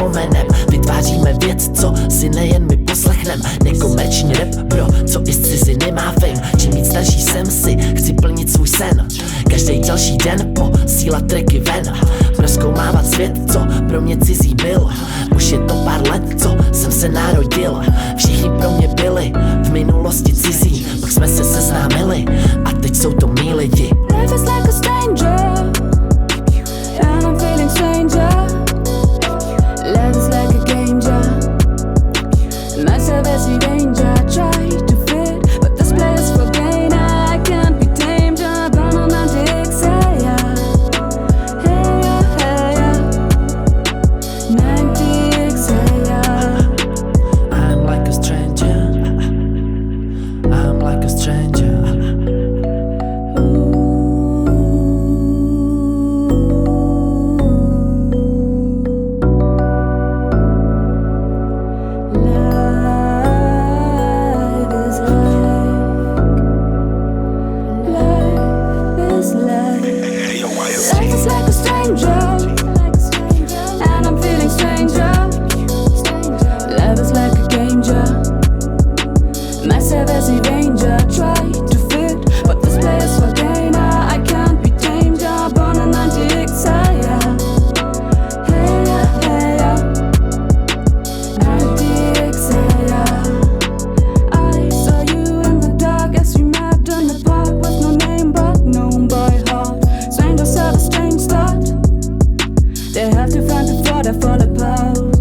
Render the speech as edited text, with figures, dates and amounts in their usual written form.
zapomenem. Vytváříme věc, co si nejen my poslechnem. Nekomerční rap, bro, co i z ciziny má fame. Čím víc starší jsem si, chci plnit svůj sen. Každý další den posílat tracky ven. Prozkoumávat svět, co pro mě cizí byl. Už je to pár let, co jsem se narodil. Všichni pro mě byli v minulosti cizí, pak jsme se seznámili a teď jsou to mý lidi. Life is like a stranger, and I'm feeling stranger. Life is like a game jar, myself as a danger. Try to fit, but this place for gain. I can't be tamed, I'm on an exhale. Hey ya, hey ya, 90 exhale. I'm like a stranger, I'm like a stranger. Life is like a stranger, and I'm feeling stranger. Life is like a game jar, myself as a danger. Try to fit, but this play is for gain. I can't be tamed, I'm born an anti-exile. Hey ya, hey ya, anti-exile. I saw you in the dark as we met in the park with no name but known by heart. Strangers have a strange start, they have to find before they fall apart.